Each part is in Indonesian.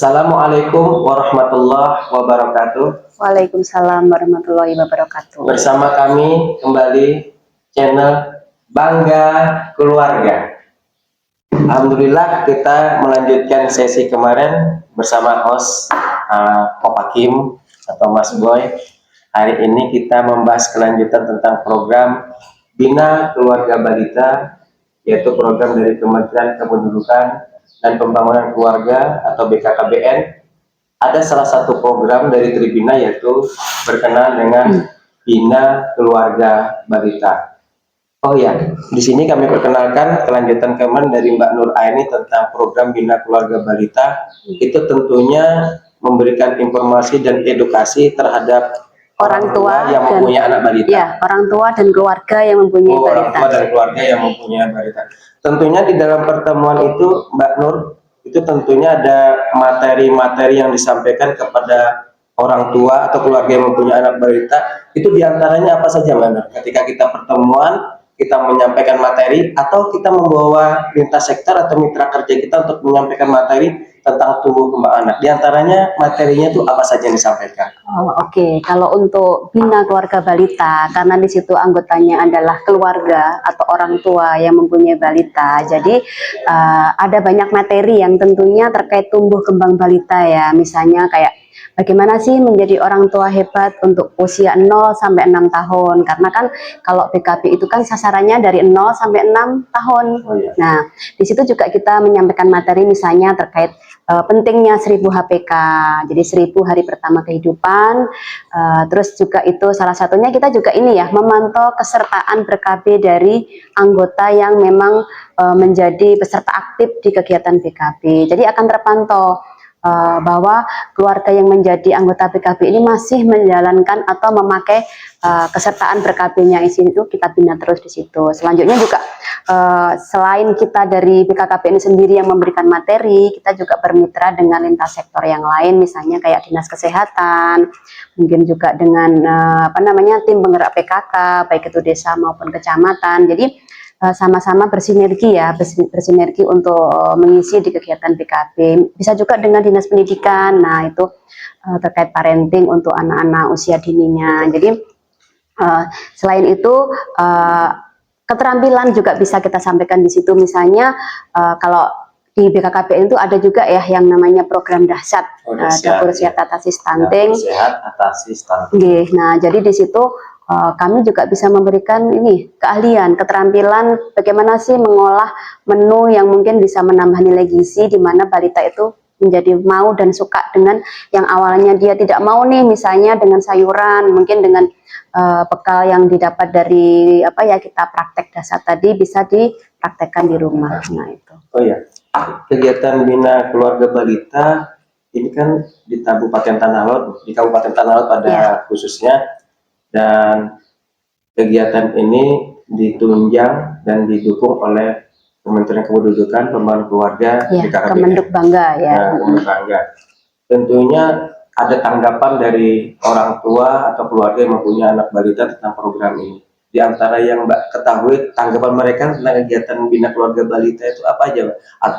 Assalamualaikum warahmatullahi wabarakatuh. Waalaikumsalam warahmatullahi wabarakatuh. Bersama kami kembali channel Bangga Keluarga. Alhamdulillah kita melanjutkan sesi kemarin bersama host Pak Hakim atau Mas Boy. Hari ini kita membahas kelanjutan tentang program Bina Keluarga Balita, yaitu program dari Kementerian Kependudukan dan Pembangunan Keluarga atau BKKBN. Ada salah satu program dari Tribina yaitu berkenaan dengan Bina Keluarga Balita. Oh ya, di sini kami perkenalkan kelanjutan kemarin dari Mbak Nur Aini tentang program Bina Keluarga Balita. Itu tentunya memberikan informasi dan edukasi terhadap Orang tua yang mempunyai anak balita. Ya, orang tua dan keluarga yang mempunyai balita. Orang tua dan keluarga yang mempunyai balita. Tentunya di dalam pertemuan itu, Mbak Nur, itu tentunya ada materi-materi yang disampaikan kepada orang tua atau keluarga yang mempunyai anak balita. Itu diantaranya apa saja, Mbak Nur? Ketika kita pertemuan, kita menyampaikan materi, atau kita membawa lintas sektor atau mitra kerja kita untuk menyampaikan materi tentang tumbuh kembang anak. Di antaranya materinya itu apa saja yang disampaikan? Oke. Kalau untuk Bina Keluarga Balita, karena di situ anggotanya adalah keluarga atau orang tua yang mempunyai balita, jadi ada banyak materi yang tentunya terkait tumbuh kembang balita ya. Misalnya kayak bagaimana sih menjadi orang tua hebat untuk usia 0 sampai 6 tahun, karena kan kalau BKB itu kan sasarannya dari 0 sampai 6 tahun. Nah, di situ juga kita menyampaikan materi misalnya terkait pentingnya 1000 HPK, jadi 1000 hari pertama kehidupan. Terus juga itu salah satunya kita juga ini ya, memantau kesertaan ber-KB dari anggota yang memang menjadi peserta aktif di kegiatan BKB. Jadi akan terpantau bahwa keluarga yang menjadi anggota BKB ini masih menjalankan atau memakai kesertaan ber-KB-nya itu kita bina terus di situ. Selanjutnya juga selain kita dari BKKBN sendiri yang memberikan materi, kita juga bermitra dengan lintas sektor yang lain, misalnya kayak Dinas Kesehatan, mungkin juga dengan tim penggerak PKK, baik itu desa maupun kecamatan. Jadi sama-sama bersinergi ya, bersinergi untuk mengisi di kegiatan BKB. Bisa juga dengan Dinas Pendidikan, nah itu terkait parenting untuk anak-anak usia dininya. Jadi selain itu keterampilan juga bisa kita sampaikan di situ. Misalnya kalau di BKKBN itu ada juga ya yang namanya program dahsyat, dapur sehat atasi stunting. Nah, jadi di situ kami juga bisa memberikan ini keahlian, keterampilan bagaimana sih mengolah menu yang mungkin bisa menambah nilai gizi, di mana balita itu menjadi mau dan suka dengan yang awalnya dia tidak mau nih, misalnya dengan sayuran, mungkin dengan bekal yang didapat dari kita praktek dasar tadi bisa dipraktekkan di rumah. Nah itu. Oh ya, kegiatan Bina Keluarga Balita ini kan di Kabupaten Tanah Lot, di Kabupaten Tanah Lot pada khususnya. Dan kegiatan ini ditunjang dan didukung oleh Kementerian Kependudukan, Pembangunan Keluarga, BKKBN. Kementerian Bangga ya. Kementerian Bangga. Tentunya ada tanggapan dari orang tua atau keluarga yang mempunyai anak balita tentang program ini. Di antara yang Mbak ketahui tanggapan mereka tentang kegiatan Bina Keluarga Balita itu apa aja, Mbak?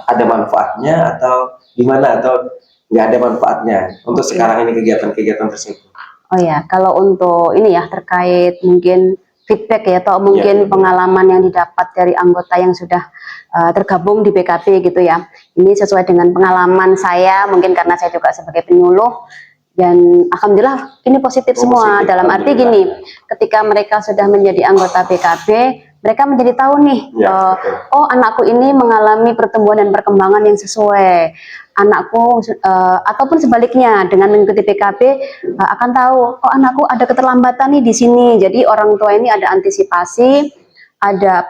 Ada manfaatnya atau gimana, atau nggak ada manfaatnya untuk sekarang ini kegiatan-kegiatan tersebut? Oh ya, kalau untuk ini ya terkait mungkin feedback ya, atau mungkin pengalaman yang didapat dari anggota yang sudah tergabung di BKB gitu ya. Ini sesuai dengan pengalaman saya, mungkin karena saya juga sebagai penyuluh, dan alhamdulillah ini positif semua. Dalam arti gini, ketika mereka sudah menjadi anggota BKB, mereka menjadi tahu nih, oh anakku ini mengalami pertumbuhan dan perkembangan yang sesuai. Anakku ataupun sebaliknya dengan mengikuti BKB akan tahu, oh anakku ada keterlambatan nih di sini. Jadi orang tua ini ada antisipasi, ada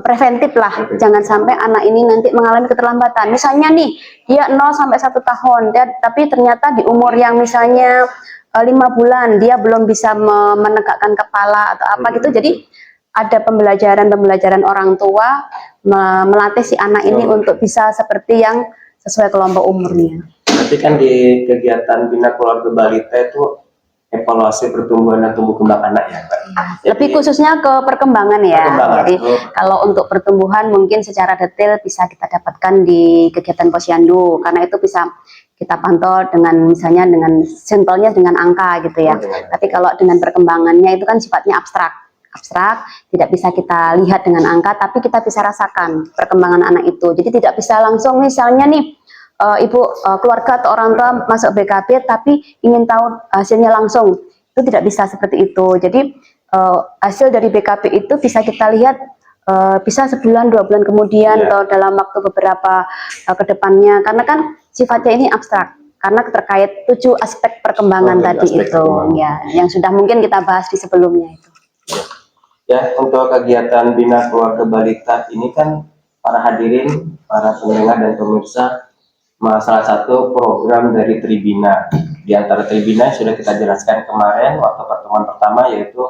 preventif lah. Jangan sampai anak ini nanti mengalami keterlambatan. Misalnya nih, dia 0 sampai 1 tahun, tapi ternyata di umur yang misalnya 5 bulan dia belum bisa menegakkan kepala atau apa gitu. Jadi ada pembelajaran orang tua melatih si anak ini untuk bisa seperti yang sesuai kelompok umurnya. Berarti kan di kegiatan Bina Keluarga Balita itu evaluasi pertumbuhan dan tumbuh kembang anak ya Pak. Lebih khususnya ke perkembangan ya. Perkembangan. Jadi kalau untuk pertumbuhan mungkin secara detail bisa kita dapatkan di kegiatan posyandu, karena itu bisa kita pantau dengan misalnya dengan simpelnya dengan angka gitu ya. Tapi kalau dengan perkembangannya itu kan sifatnya abstrak, tidak bisa kita lihat dengan angka, tapi kita bisa rasakan perkembangan anak itu. Jadi tidak bisa langsung misalnya nih ibu keluarga atau orang tua masuk BKB tapi ingin tahu hasilnya langsung, itu tidak bisa seperti itu. Jadi hasil dari BKB itu bisa kita lihat bisa sebulan 2 bulan kemudian atau dalam waktu beberapa kedepannya, karena kan sifatnya ini abstrak karena terkait 7 aspek perkembangan tadi itu ya, yang sudah mungkin kita bahas di sebelumnya itu. Ya, untuk kegiatan Bina Keluarga Balita ini kan para hadirin, para pendengar dan pemirsa, salah satu program dari Tribina. Di antara Tribina sudah kita jelaskan kemarin waktu pertemuan pertama, yaitu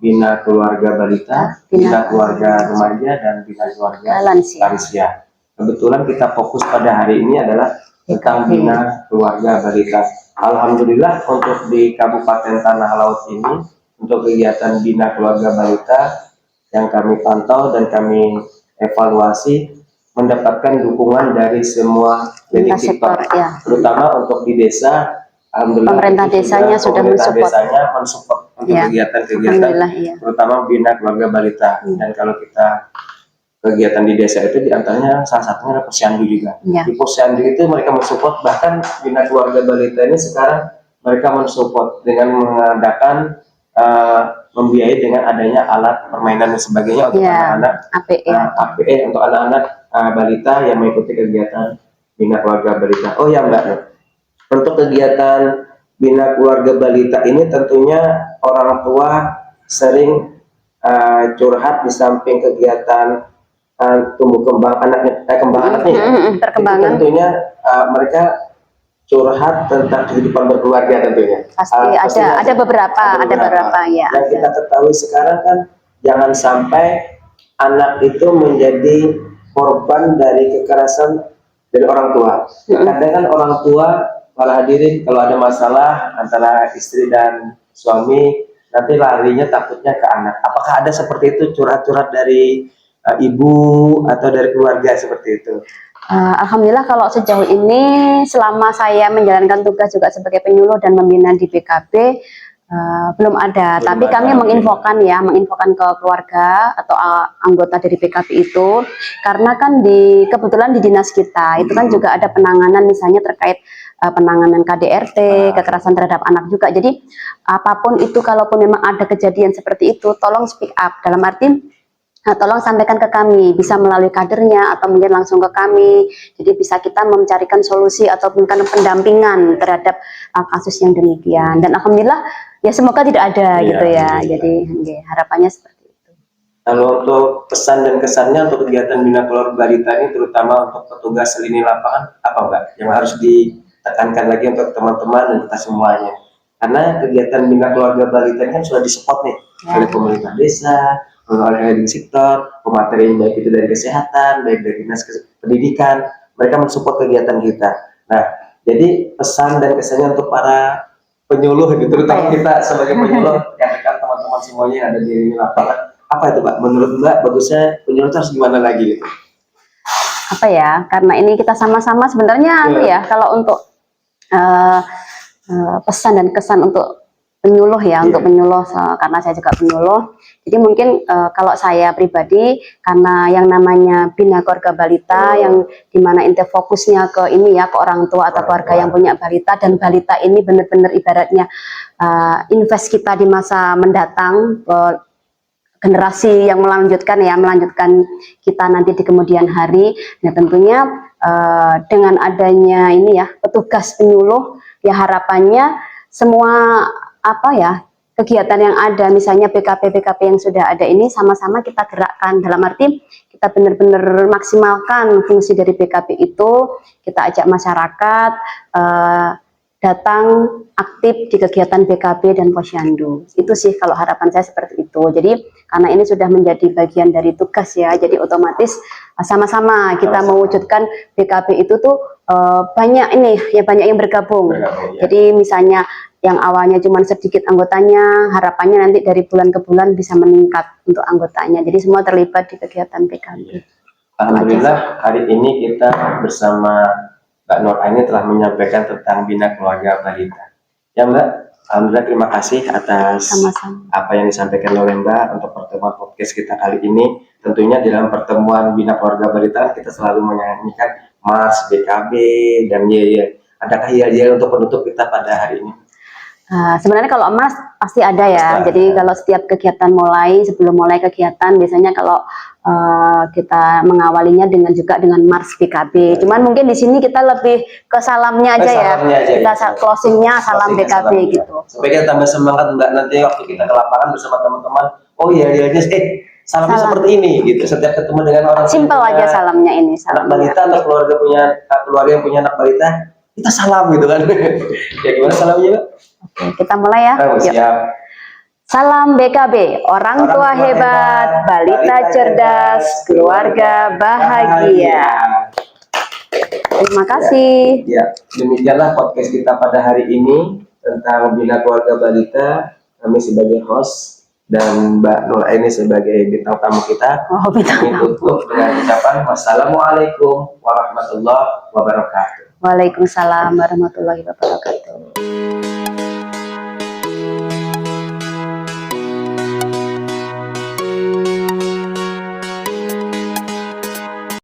Bina Keluarga Balita, Bina Keluarga Remaja, dan Bina Keluarga Lansia. Kebetulan kita fokus pada hari ini adalah tentang Bina Keluarga Balita. Alhamdulillah untuk di Kabupaten Tanah Laut ini, untuk kegiatan Bina Keluarga Balita yang kami pantau dan kami evaluasi, mendapatkan dukungan dari semua titik sektor, terutama untuk di desa. Alhamdulillah pemerintah desanya sudah mensupport untuk kegiatan-kegiatan, terutama Bina Keluarga Balita. Dan kalau kita kegiatan di desa itu diantaranya salah satunya adalah posyandu juga. Di posyandu itu mereka mensupport, bahkan Bina Keluarga Balita ini sekarang mereka mensupport dengan mengadakan membiayai dengan adanya alat permainan dan sebagainya untuk anak-anak APE untuk anak-anak balita yang mengikuti kegiatan Bina Keluarga Balita. Oh ya Mbak, untuk kegiatan Bina Keluarga Balita ini tentunya orang tua sering curhat di samping kegiatan tumbuh kembang anaknya, perkembangan. Tentunya mereka curhat tentang kehidupan berkeluarga tentunya. Pasti ada beberapa ya. Yang kita ketahui sekarang kan jangan sampai anak itu menjadi korban dari kekerasan dari orang tua. Kadang kan orang tua, para hadirin, kalau ada masalah antara istri dan suami, nanti larinya takutnya ke anak. Apakah ada seperti itu, curhat-curhat dari ibu atau dari keluarga seperti itu? Alhamdulillah kalau sejauh ini selama saya menjalankan tugas juga sebagai penyuluh dan membina di BKB belum ada. Tapi kami menginfokan ke keluarga atau anggota dari BKB itu, karena kan kebetulan di dinas kita itu kan juga ada penanganan misalnya terkait penanganan KDRT, kekerasan terhadap anak juga. Jadi apapun itu, kalaupun memang ada kejadian seperti itu, tolong speak up, dalam arti tolong sampaikan ke kami, bisa melalui kadernya atau mungkin langsung ke kami. Jadi bisa kita mencarikan solusi ataupun pendampingan terhadap kasus yang demikian. Dan alhamdulillah ya semoga tidak ada gitu ya. Jadi harapannya seperti itu. Kalau untuk pesan dan kesannya untuk kegiatan Bina Keluarga Balita ini, terutama untuk petugas lini lapangan, apa Mbak yang harus ditekankan lagi untuk teman-teman dan kita semuanya? Karena kegiatan Bina Keluarga Balita ini kan sudah disupport nih oleh pemerintah desa, oleh leading sektor, pematerian baik itu dari kesehatan, baik dari dinas pendidikan, mereka mensupport kegiatan kita. Nah, jadi pesan dan kesannya untuk para penyuluh, terutama kita sebagai penyuluh yang dekat teman-teman semuanya yang ada di lapangan, apa itu Pak? Menurut Mbak, bagusnya penyuluh harus gimana lagi? Apa ya? Karena ini kita sama-sama sebenarnya kalau untuk pesan dan kesan untuk penyuluh ya, untuk penyuluh, karena saya juga penyuluh. Jadi mungkin kalau saya pribadi, karena yang namanya Bina Keluarga Balita yang dimana inti fokusnya ke ini ya, ke orang tua atau keluarga yang punya balita, dan balita ini benar-benar ibaratnya invest kita di masa mendatang, generasi yang melanjutkan kita nanti di kemudian hari. Nah tentunya dengan adanya ini ya petugas penyuluh, ya harapannya semua kegiatan yang ada, misalnya BKP yang sudah ada ini sama-sama kita gerakkan, dalam arti kita benar-benar maksimalkan fungsi dari BKP itu, kita ajak masyarakat datang aktif di kegiatan BKP dan posyandu. Itu sih kalau harapan saya seperti itu. Jadi karena ini sudah menjadi bagian dari tugas ya, jadi otomatis sama-sama kita mewujudkan BKP itu tuh banyak yang bergabung. Jadi misalnya yang awalnya cuma sedikit anggotanya, harapannya nanti dari bulan ke bulan bisa meningkat untuk anggotanya. Jadi semua terlibat di kegiatan PKB. Alhamdulillah hari ini kita bersama Mbak Nur Aini telah menyampaikan tentang Bina Keluarga Balita. Ya Mbak, alhamdulillah terima kasih atas Sama-sama. apa yang disampaikan oleh Mbak untuk pertemuan podcast kita kali ini. Tentunya dalam pertemuan Bina Keluarga Balita kita selalu menyanyikan Mars, BKB, dan Ye. Adakah ya untuk penutup kita pada hari ini? Sebenarnya kalau emas pasti ada ya. Pasti Jadi ada. kalau setiap kegiatan sebelum mulai kegiatan biasanya kalau kita mengawalinya dengan Mars PKB. Cuman mungkin di sini kita lebih ke salamnya aja ya. Salamnya aja, Kita ya. closingnya salam Closingnya PKB salam, gitu. Supaya kita tambah semangat Mbak, nanti waktu kita ke lapangan bersama teman-teman. Oh iya salamnya Salam. seperti ini gitu. Setiap ketemu dengan orang Simpel punya aja salamnya ini. anak Salamnya. balita atau keluarga yang punya anak balita, kita salam gitu kan. Ya gimana salamnya Mbak? Oke, kita mulai ya. Oh, Yuk. siap. Salam BKB, orang tua hebat, balita cerdas, keluarga bahagia. Terima kasih. Ya, demikianlah podcast kita pada hari ini tentang Bina Keluarga Balita. Kami sebagai host dan Mbak Nur Aini sebagai bintang tamu kita. Oh, bintang Kami tamu. tutup dengan ucapan wassalamualaikum warahmatullahi wabarakatuh. Waalaikumsalam warahmatullahi wabarakatuh.